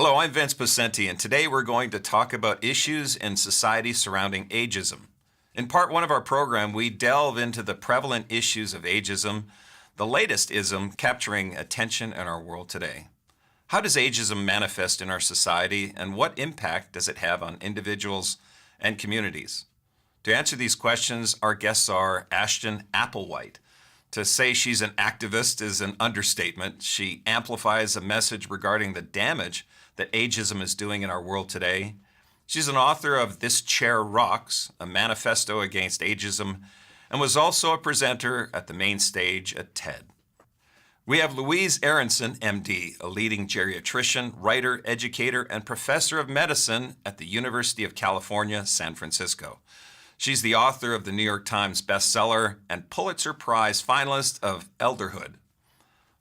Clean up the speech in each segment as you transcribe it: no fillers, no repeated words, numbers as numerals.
Hello, I'm Vince Poscente, and today we're going to talk about issues in society surrounding ageism. In part one of our program, we delve into the prevalent issues of ageism, the latest ism capturing attention in our world today. How does ageism manifest in our society, and what impact does it have on individuals and communities? To answer these questions, our guests are Ashton Applewhite. To say she's an activist is an understatement. She amplifies a message regarding the damage that ageism is doing in our world today. She's an author of This Chair Rocks, a manifesto against ageism, and was also a presenter at the main stage at TED. We have Louise Aronson, MD, a leading geriatrician, writer, educator, and professor of medicine at the University of California, San Francisco. She's the author of the New York Times bestseller and Pulitzer Prize finalist of Elderhood.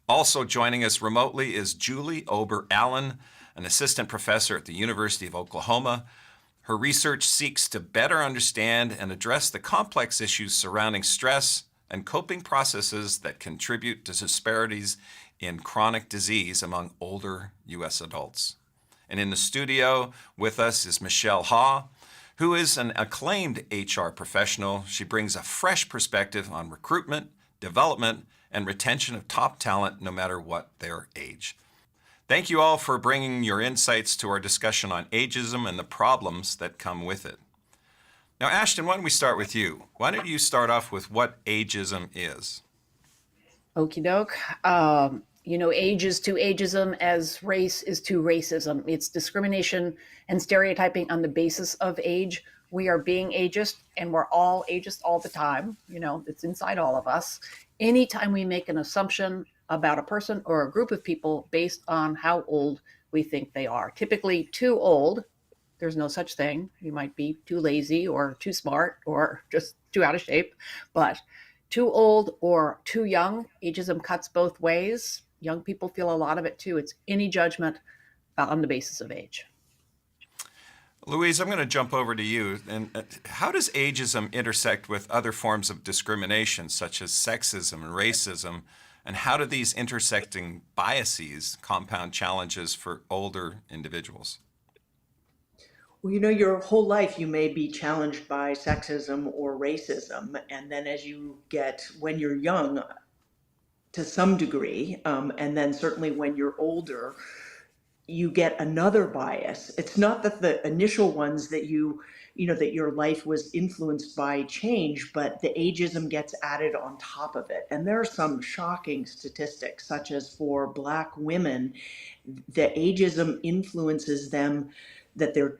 Also joining us remotely is Julie Ober-Allen, an assistant professor at the University of Oklahoma. Her research seeks to better understand and address the complex issues surrounding stress and coping processes that contribute to disparities in chronic disease among older U.S. adults. And in the studio with us is Michelle Hough, who is an acclaimed HR professional. She brings a fresh perspective on recruitment, development, and retention of top talent, no matter what their age. Thank you all for bringing your insights to our discussion on ageism and the problems that come with it. Now, Ashton, why don't we start with you? Why don't you start off with what ageism is? Okie doke. Age is to ageism as race is to racism. It's discrimination and stereotyping on the basis of age. We are being ageist, and we're all ageist all the time. It's inside all of us. Anytime we make an assumption about a person or a group of people based on how old we think they are. Typically too old. There's no such thing. You might be too lazy or too smart or just too out of shape, but too old or too young. Ageism cuts both ways. Young people feel a lot of it too. It's any judgment on the basis of age. Louise, I'm going to jump over to you. And how does ageism intersect with other forms of discrimination, such as sexism and racism? And how do these intersecting biases compound challenges for older individuals? Well, your whole life you may be challenged by sexism or racism. And then when you're young, to some degree, and then certainly when you're older, you get another bias. It's not that the initial ones that that your life was influenced by change, but the ageism gets added on top of it. And there are some shocking statistics, such as for Black women, the ageism influences them that they're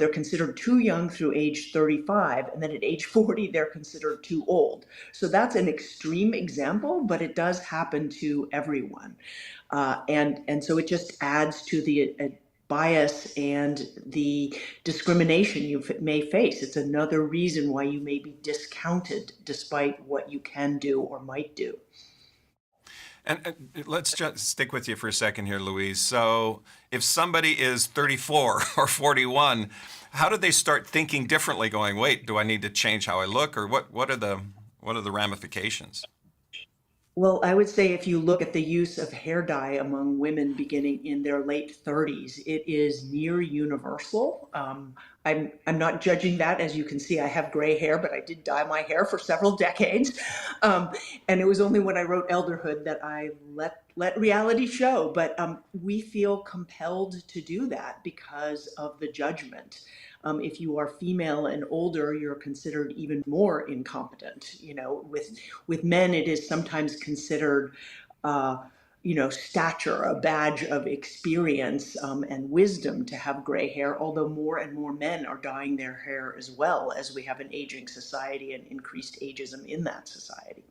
considered too young through age 35, and then at age 40, they're considered too old. So that's an extreme example, but it does happen to everyone. And so it just adds to the bias and the discrimination you may face. It's another reason why you may be discounted despite what you can do or might do. And let's just stick with you for a second here, Louise. So if somebody is 34 or 41, how do they start thinking differently, going, wait, do I need to change how I look? Or what are the ramifications? Well, I would say if you look at the use of hair dye among women beginning in their late 30s, it is near universal. I'm not judging that. As you can see, I have gray hair, but I did dye my hair for several decades. And it was only when I wrote Elderhood that I let reality show. But we feel compelled to do that because of the judgment. If you are female and older, you're considered even more incompetent. With men, it is sometimes considered, stature, a badge of experience and wisdom to have gray hair, although more and more men are dyeing their hair as well, as we have an aging society and increased ageism in that society.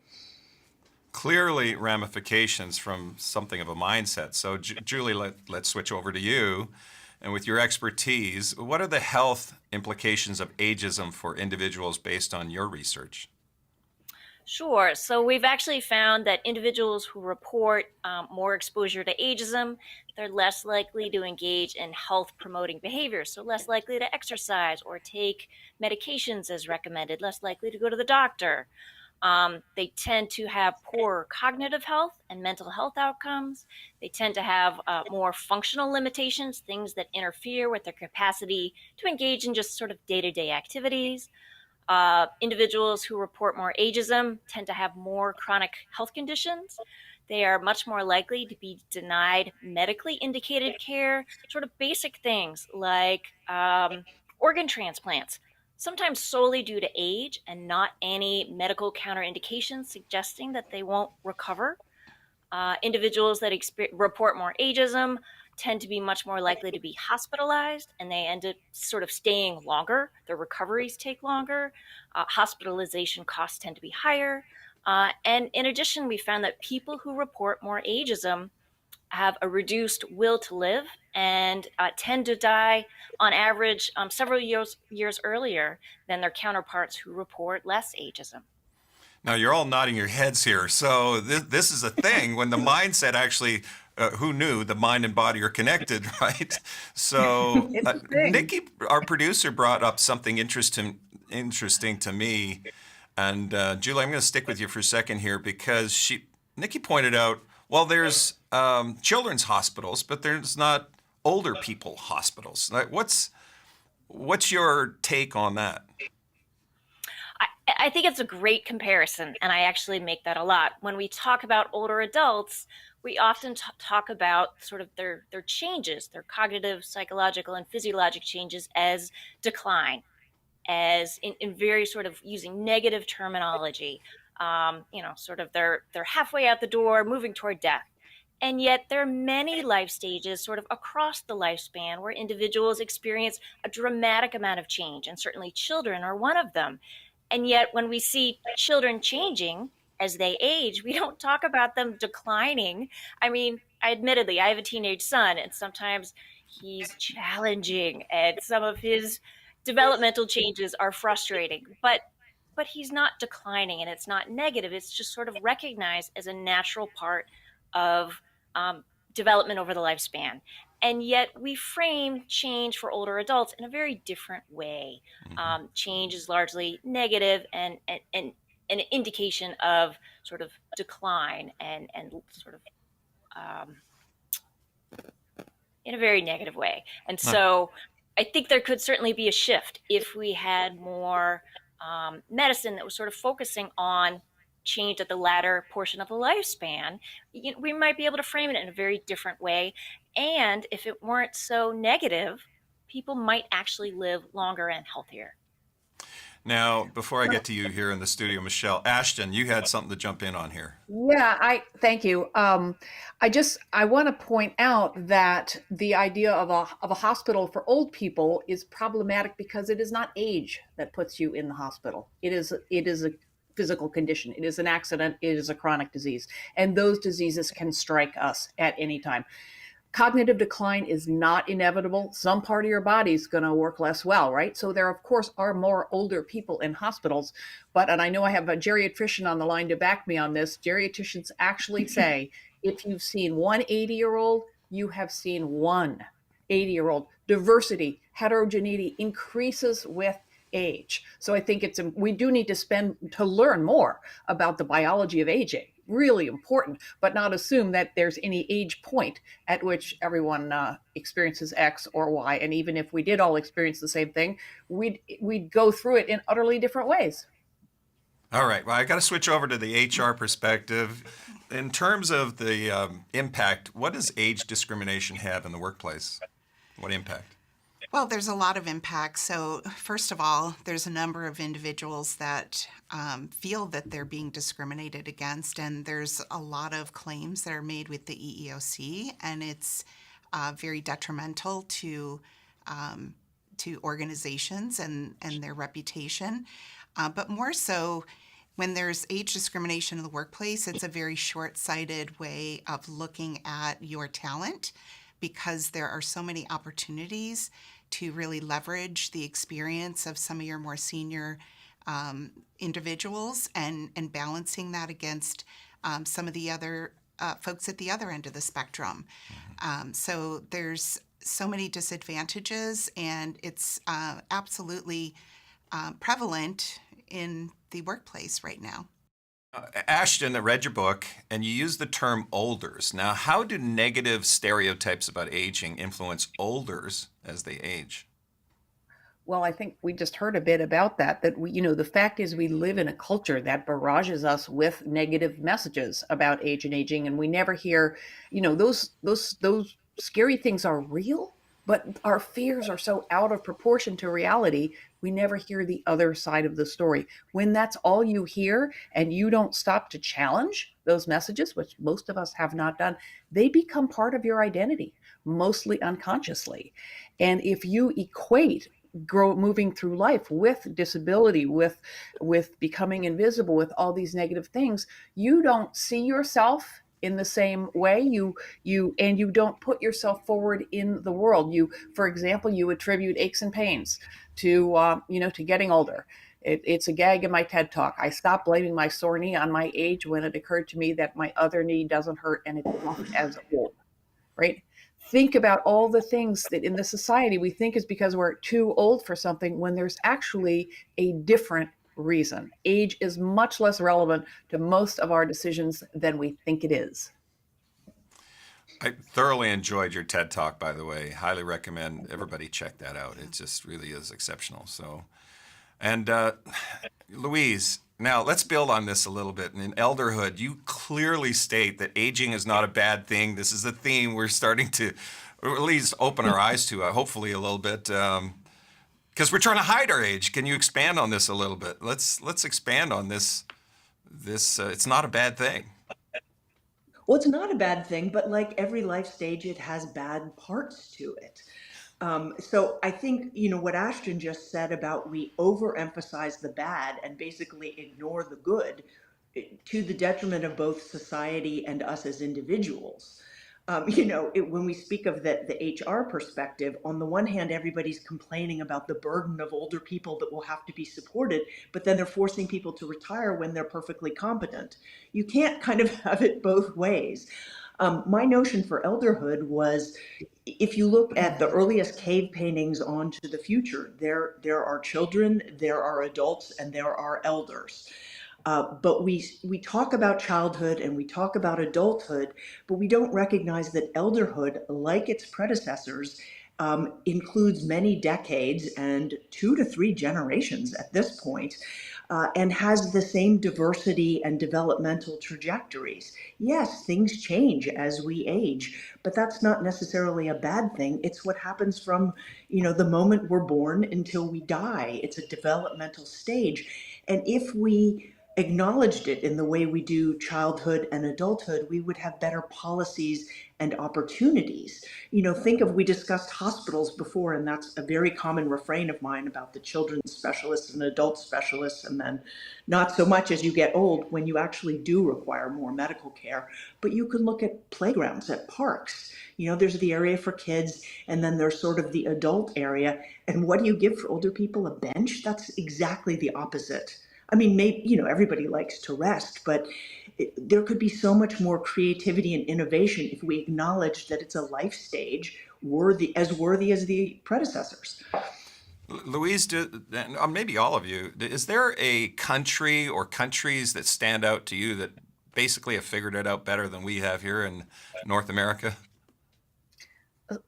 Clearly ramifications from something of a mindset. So Julie, let's switch over to you. And with your expertise, what are the health implications of ageism for individuals based on your research? Sure. So we've actually found that individuals who report more exposure to ageism, they're less likely to engage in health-promoting behaviors, so less likely to exercise or take medications as recommended, less likely to go to the doctor. They tend to have poorer cognitive health and mental health outcomes. They tend to have more functional limitations, things that interfere with their capacity to engage in just sort of day-to-day activities. Individuals who report more ageism tend to have more chronic health conditions. They are much more likely to be denied medically indicated care, sort of basic things like organ transplants, sometimes solely due to age and not any medical counterindications suggesting that they won't recover. Individuals that report more ageism tend to be much more likely to be hospitalized, and they end up sort of staying longer. Their recoveries take longer. Hospitalization costs tend to be higher. And in addition, we found that people who report more ageism have a reduced will to live and tend to die on average several years earlier than their counterparts who report less ageism. Now, you're all nodding your heads here. So this is a thing when the mindset actually, who knew the mind and body are connected, right? So It's a thing. Nikki, our producer, brought up something interesting to me. And Julie, I'm going to stick with you for a second here because Nikki pointed out, well, there's children's hospitals, but there's not older people hospitals. Like, what's your take on that? I think it's a great comparison, and I actually make that a lot. When we talk about older adults, we often talk about sort of their changes, their cognitive, psychological, and physiologic changes as decline, as in very sort of using negative terminology. Sort of they're halfway out the door, moving toward death. And yet there are many life stages sort of across the lifespan where individuals experience a dramatic amount of change, and certainly children are one of them. And yet when we see children changing as they age, we don't talk about them declining. I mean, admittedly, I have a teenage son, and sometimes he's challenging, and some of his developmental changes are frustrating. But he's not declining, and it's not negative. It's just sort of recognized as a natural part of development over the lifespan. And yet we frame change for older adults in a very different way. Change is largely negative and an indication of sort of decline and sort of in a very negative way. And so I think there could certainly be a shift if we had more medicine that was sort of focusing on change at the latter portion of the lifespan. We might be able to frame it in a very different way. And if it weren't so negative, people might actually live longer and healthier. Now, before I get to you here in the studio, Michelle, Ashton, you had something to jump in on here. Yeah, thank you. I want to point out that the idea of a hospital for old people is problematic because it is not age that puts you in the hospital. It is a physical condition. It is an accident. It is a chronic disease, and those diseases can strike us at any time. Cognitive decline is not inevitable. Some part of your body is going to work less well, right? So there, of course, are more older people in hospitals. And I know I have a geriatrician on the line to back me on this. Geriatricians actually say if you've seen one 80-year-old, you have seen one 80-year-old. Diversity, heterogeneity increases with age. So I think we do need to learn more about the biology of aging. Really important, but not assume that there's any age point at which everyone experiences X or Y. And even if we did all experience the same thing, we'd go through it in utterly different ways. All right. Well, I got to switch over to the HR perspective. In terms of the impact, what does age discrimination have in the workplace? What impact? Well, there's a lot of impact. So first of all, there's a number of individuals that feel that they're being discriminated against, and there's a lot of claims that are made with the EEOC, and it's very detrimental to organizations and their reputation. But more so, when there's age discrimination in the workplace, it's a very short-sighted way of looking at your talent, because there are so many opportunities to really leverage the experience of some of your more senior individuals and balancing that against some of the other folks at the other end of the spectrum. So there's so many disadvantages, and it's absolutely prevalent in the workplace right now. Ashton, I read your book, and you use the term olders. Now, how do negative stereotypes about aging influence olders as they age? Well, I think we just heard a bit about that, that the fact is we live in a culture that barrages us with negative messages about age and aging, and we never hear, those scary things are real, but our fears are so out of proportion to reality, we never hear the other side of the story. When that's all you hear and you don't stop to challenge those messages, which most of us have not done, they become part of your identity, mostly unconsciously. And if you equate moving through life with disability, with becoming invisible, with all these negative things, you don't see yourself in the same way. You don't put yourself forward in the world. You, for example, you attribute aches and pains to getting older. It's a gag in my TED talk. I stopped blaming my sore knee on my age when it occurred to me that my other knee doesn't hurt and it's not as old, right? Think about all the things that in the society we think is because we're too old for something when there's actually a different reason. Age is much less relevant to most of our decisions than we think it is. I thoroughly enjoyed your TED Talk, by the way. Highly recommend everybody check that out. It just really is exceptional. So, and Louise, now let's build on this a little bit. In Elderhood, you clearly state that aging is not a bad thing. This is a theme we're starting to, or at least open our eyes to, hopefully a little bit, because we're trying to hide our age. Can you expand on this a little bit? Let's expand on this. It's not a bad thing. Well, it's not a bad thing, but like every life stage, it has bad parts to it. So I think, what Ashton just said about we overemphasize the bad and basically ignore the good to the detriment of both society and us as individuals. When we speak of the HR perspective, on the one hand, everybody's complaining about the burden of older people that will have to be supported, but then they're forcing people to retire when they're perfectly competent. You can't kind of have it both ways. My notion for elderhood was, if you look at the earliest cave paintings onto the future, there are children, there are adults, and there are elders. But we talk about childhood and we talk about adulthood, but we don't recognize that elderhood, like its predecessors, includes many decades and 2 to 3 generations at this point, and has the same diversity and developmental trajectories. Yes, things change as we age, but that's not necessarily a bad thing. It's what happens from, the moment we're born until we die. It's a developmental stage. And if we acknowledged it in the way we do childhood and adulthood, we would have better policies and opportunities. Think of, we discussed hospitals before, and that's a very common refrain of mine about the children's specialists and adult specialists, and then not so much as you get old when you actually do require more medical care. But you can look at playgrounds, at parks. There's the area for kids, and then there's sort of the adult area. And what do you give for older people? A bench? That's exactly the opposite. I mean, maybe, everybody likes to rest, but there could be so much more creativity and innovation if we acknowledge that it's a life stage worthy as the predecessors. Louise, maybe all of you, is there a country or countries that stand out to you that basically have figured it out better than we have here in North America?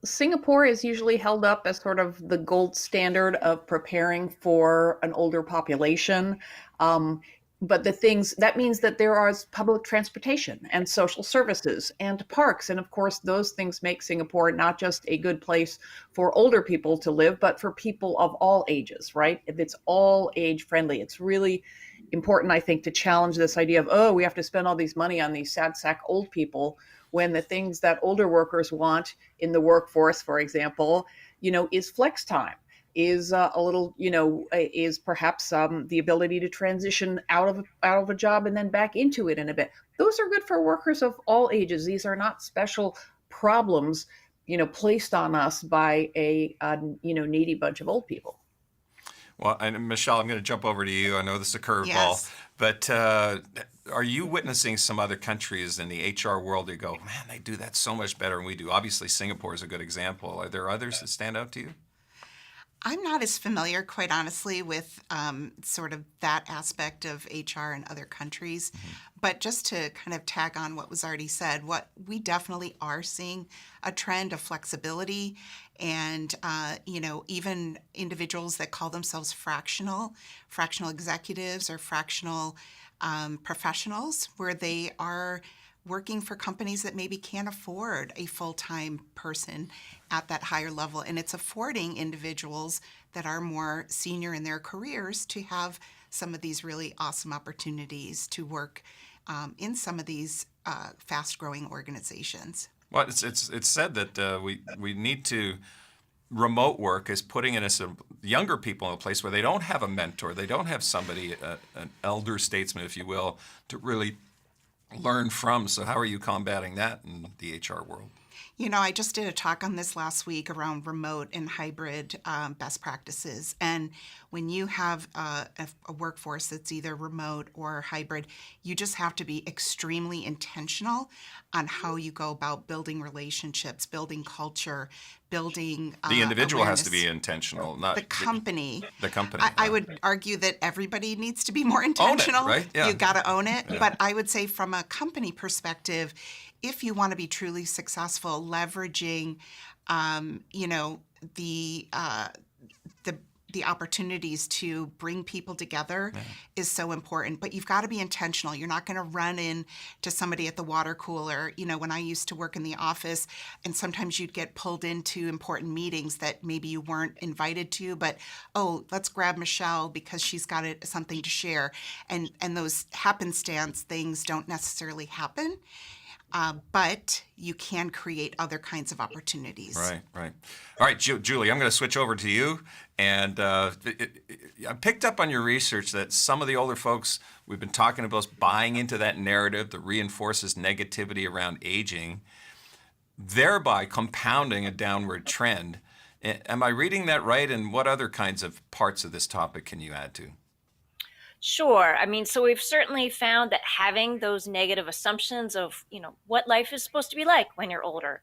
Singapore is usually held up as sort of the gold standard of preparing for an older population. But that means that there is public transportation and social services and parks. And of course, those things make Singapore not just a good place for older people to live, but for people of all ages, right? If it's all age friendly, it's really important, I think, to challenge this idea of, we have to spend all these money on these sad sack old people, when the things that older workers want in the workforce, for example, is flex time, is is perhaps the ability to transition out of a job and then back into it in a bit. Those are good for workers of all ages. These are not special problems, placed on us by a needy bunch of old people. Well, and Michelle, I'm going to jump over to you. I know this is a curveball, Yes. but are you witnessing some other countries in the HR world that go, man, they do that so much better than we do? Obviously, Singapore is a good example. Are there others that stand out to you? I'm not as familiar, quite honestly, with sort of that aspect of HR in other countries. But just to kind of tag on what was already said, what we definitely are seeing a trend of flexibility, and even individuals that call themselves fractional executives or fractional professionals, where they are working for companies that maybe can't afford a full-time person at that higher level. And it's affording individuals that are more senior in their careers to have some of these really awesome opportunities to work in some of these fast-growing organizations. Well, it's said that we need to remote work is putting in younger people in a place where they don't have a mentor, they don't have somebody, an elder statesman, if you will, to really learn from. So how are you combating that in the HR world? I just did a talk on this last week around remote and hybrid best practices. And when you have a workforce that's either remote or hybrid, you just have to be extremely intentional on how you go about building relationships, building culture, building the individual awareness. has to be intentional, not the company. The company. I would argue that everybody needs to be more intentional. Own it, right? Yeah. You got to own it. Yeah. But I would say from a company perspective, if you want to be truly successful, leveraging, the opportunities to bring people together is so important. But you've got to be intentional. You're not going to run into somebody at the water cooler. When I used to work in the office, and sometimes you'd get pulled into important meetings that maybe you weren't invited to, but, let's grab Michelle because she's got something to share. And those happenstance things don't necessarily happen. But you can create other kinds of opportunities. Right. All right, Julie, I'm going to switch over to you. And I picked up on your research that some of the older folks we've been talking about buying into that narrative that reinforces negativity around aging, thereby compounding a downward trend. Am I reading that right? And what other kinds of parts of this topic can you add to? Sure. So we've certainly found that having those negative assumptions of, what life is supposed to be like when you're older,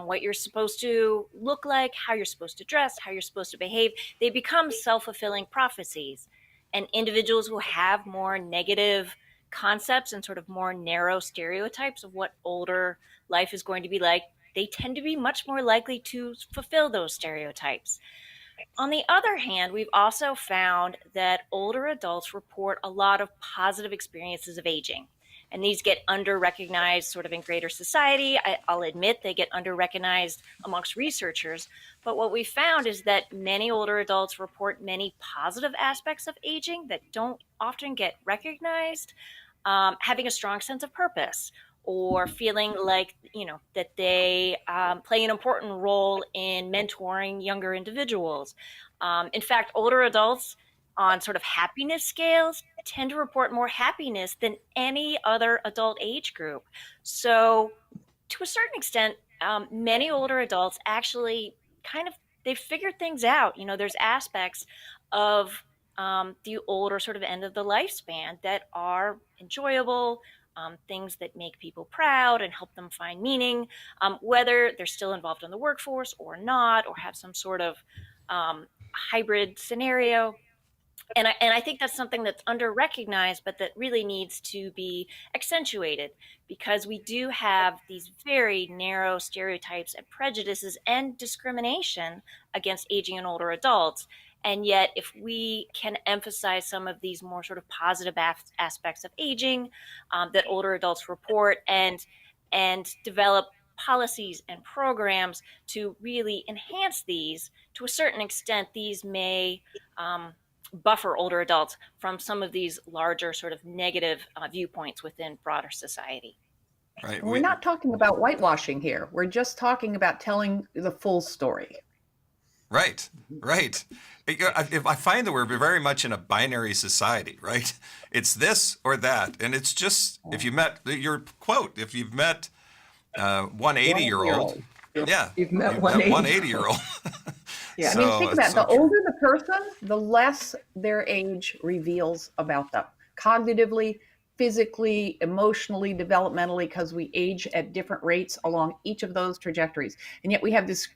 what you're supposed to look like, how you're supposed to dress, how you're supposed to behave, they become self-fulfilling prophecies. And individuals who have more negative concepts and sort of more narrow stereotypes of what older life is going to be like, they tend to be much more likely to fulfill those stereotypes. On the other hand, we've also found that older adults report a lot of positive experiences of aging. And these get under-recognized sort of in greater society. I'll admit they get under-recognized amongst researchers. But what we found is that many older adults report many positive aspects of aging that don't often get recognized, having a strong sense of purpose, or feeling like, that they play an important role in mentoring younger individuals. In fact, older adults on sort of happiness scales tend to report more happiness than any other adult age group. So to a certain extent, many older adults actually they've figured things out. There's aspects of the older sort of end of the lifespan that are enjoyable, things that make people proud and help them find meaning, whether they're still involved in the workforce or not, or have some sort of hybrid scenario. And I think that's something that's under-recognized, but that really needs to be accentuated, because we do have these very narrow stereotypes and prejudices and discrimination against aging and older adults. And yet, if we can emphasize some of these more sort of positive aspects of aging that older adults report, and develop policies and programs to really enhance these, to a certain extent, these may buffer older adults from some of these larger sort of negative viewpoints within broader society. Right. We're not talking about whitewashing here. We're just talking about telling the full story. Right. If I find that we're very much in a binary society, right? It's this or that. And it's just, if you've met 180-year-old, yeah, You've met 180-year-old. Yeah. Think about it. The older the person, the less their age reveals about them. Cognitively, physically, emotionally, developmentally, because we age at different rates along each of those trajectories. And yet we have this,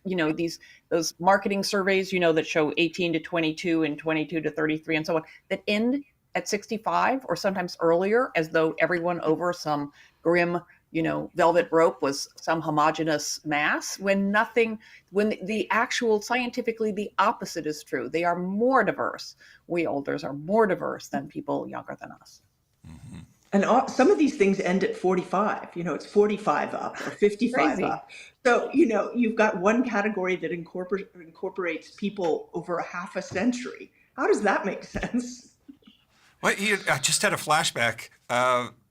those marketing surveys, that show 18 to 22 and 22 to 33 and so on, that end at 65 or sometimes earlier, as though everyone over some grim, velvet rope was some homogenous mass, when the actual scientifically the opposite is true. They are more diverse. We olders are more diverse than people younger than us. Mm-hmm. And some of these things end at 45. It's 45 up or 55 Crazy. up. So, you've got one category that incorporates people over a half a century. How does that make sense? Well, I just had a flashback.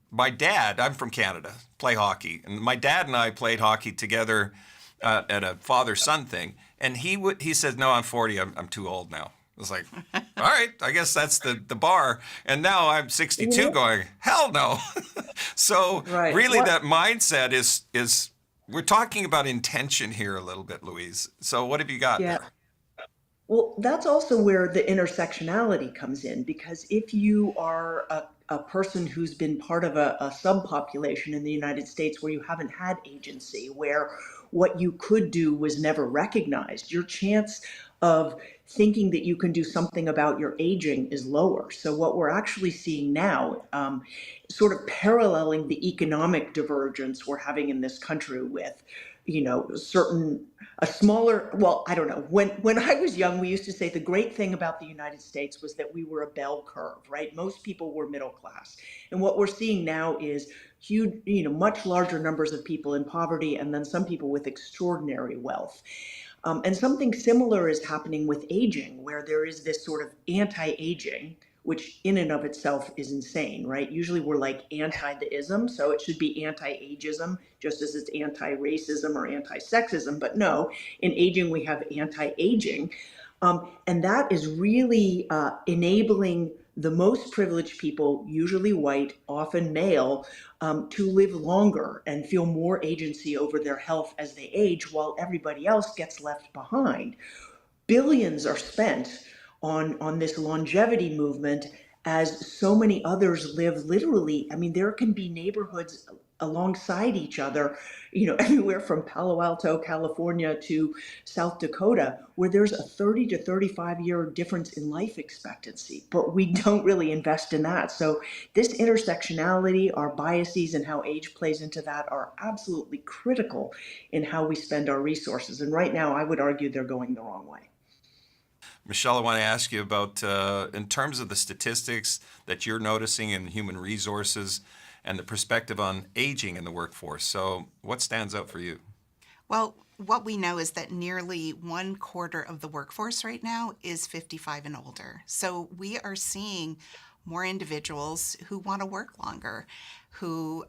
My dad, I'm from Canada, play hockey. And my dad and I played hockey together at a father-son thing. And he said, no, I'm 40. I'm too old now. I was like, all right, I guess that's the bar. And now I'm 62 going, hell no. So Right. really that mindset is we're talking about intention here a little bit, Louise. So what have you got? Yeah. Well, that's also where the intersectionality comes in, because if you are a person who's been part of a subpopulation in the United States where you haven't had agency, where what you could do was never recognized, your chance of thinking that you can do something about your aging is lower. So what we're actually seeing now, sort of paralleling the economic divergence we're having in this country with, a smaller, well, I don't know. When I was young, we used to say the great thing about the United States was that we were a bell curve, right? Most people were middle class. And what we're seeing now is huge, much larger numbers of people in poverty, and then some people with extraordinary wealth. And something similar is happening with aging, where there is this sort of anti-aging, which in and of itself is insane, right? Usually we're like anti the ism, so it should be anti-ageism, just as it's anti-racism or anti-sexism. But no, in aging we have anti-aging. And that is really enabling the most privileged people, usually white, often male, to live longer and feel more agency over their health as they age, while everybody else gets left behind. Billions are spent on this longevity movement, as so many others live literally. I mean, there can be neighborhoods alongside each other, everywhere from Palo Alto, California to South Dakota, where there's a 30 to 35 year difference in life expectancy, but we don't really invest in that. So this intersectionality, our biases and how age plays into that are absolutely critical in how we spend our resources. And right now, I would argue they're going the wrong way. Michelle, I want to ask you about, in terms of the statistics that you're noticing in human resources and the perspective on aging in the workforce. So what stands out for you? Well, what we know is that nearly 1/4 of the workforce right now is 55 and older. So we are seeing more individuals who want to work longer, who,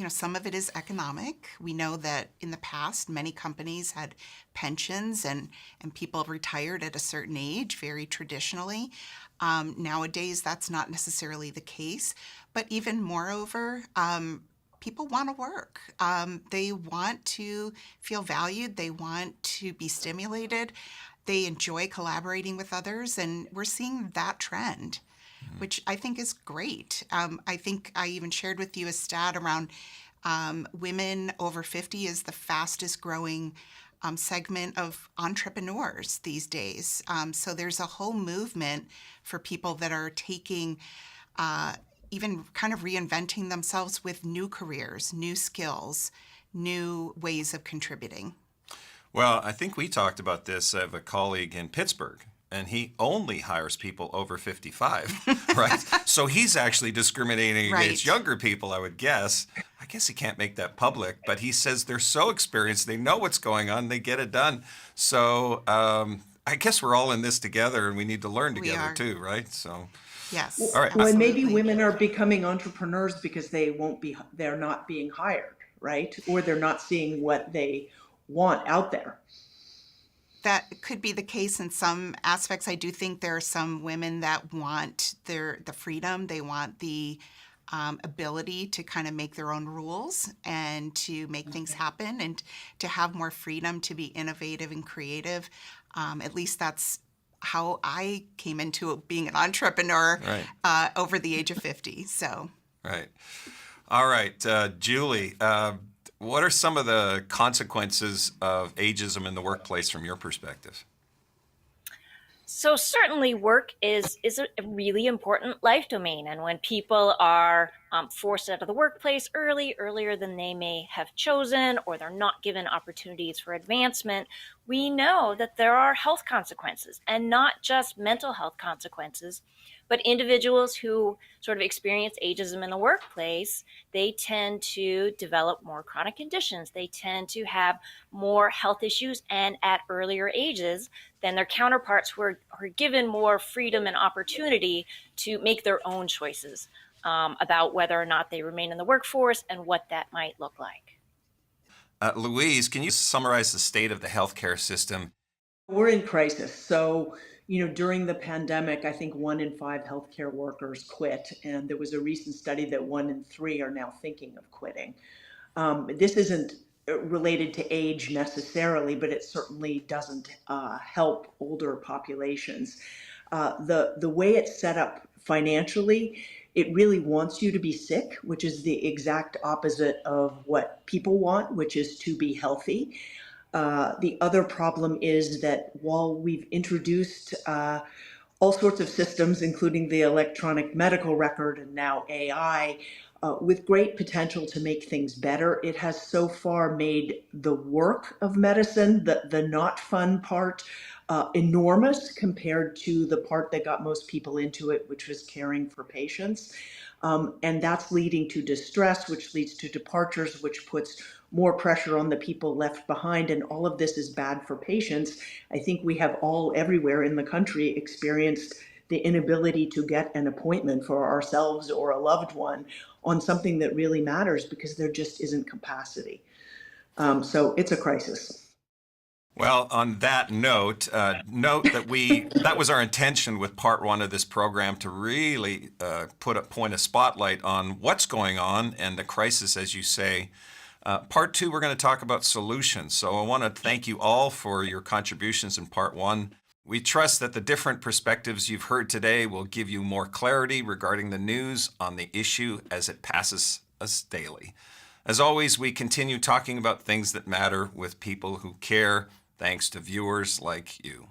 some of it is economic. We know that in the past, many companies had pensions and people retired at a certain age, very traditionally. Nowadays, that's not necessarily the case. But even moreover, people want to work. They want to feel valued. They want to be stimulated. They enjoy collaborating with others. And we're seeing that trend, which I think is great. I think I even shared with you a stat around women over 50 is the fastest growing segment of entrepreneurs these days. So there's a whole movement for people that are taking, even kind of reinventing themselves with new careers, new skills, new ways of contributing. Well, I think we talked about this. I have a colleague in Pittsburgh, and he only hires people over 55, right? So he's actually discriminating against younger people, I would guess. I guess he can't make that public, but he says they're so experienced, they know what's going on, they get it done. So I guess we're all in this together, and we need to learn together too, right? So yes, all right. Well, maybe women are becoming entrepreneurs because they're not being hired, right? Or they're not seeing what they want out there. That could be the case in some aspects. I do think there are some women that want the freedom. They want the ability to kind of make their own rules and to make things happen and to have more freedom to be innovative and creative. At least that's how I came into being an entrepreneur over the age of 50. So. Right. All right, Julie, what are some of the consequences of ageism in the workplace from your perspective? So certainly work is a really important life domain. And when people are forced out of the workplace earlier than they may have chosen, or they're not given opportunities for advancement, we know that there are health consequences, and not just mental health consequences, but individuals who sort of experience ageism in the workplace, they tend to develop more chronic conditions. They tend to have more health issues and at earlier ages than their counterparts who are given more freedom and opportunity to make their own choices about whether or not they remain in the workforce and what that might look like. Louise, can you summarize the state of the healthcare system? We're in crisis. So, during the pandemic, I think 1 in 5 healthcare workers quit. And there was a recent study that 1 in 3 are now thinking of quitting. This isn't related to age necessarily, but it certainly doesn't help older populations. The way it's set up financially, it really wants you to be sick, which is the exact opposite of what people want, which is to be healthy. The other problem is that while we've introduced all sorts of systems, including the electronic medical record and now AI, with great potential to make things better, it has so far made the work of medicine, the not fun part, enormous compared to the part that got most people into it, which was caring for patients. And that's leading to distress, which leads to departures, which puts more pressure on the people left behind. And all of this is bad for patients. I think we have all everywhere in the country experienced the inability to get an appointment for ourselves or a loved one on something that really matters because there just isn't capacity. So it's a crisis. Well, on that note, note that that was our intention with part one of this program, to really point a spotlight on what's going on and the crisis, as you say. Part two, we're going to talk about solutions. So I want to thank you all for your contributions in part one. We trust that the different perspectives you've heard today will give you more clarity regarding the news on the issue as it passes us daily. As always, we continue talking about things that matter with people who care, thanks to viewers like you.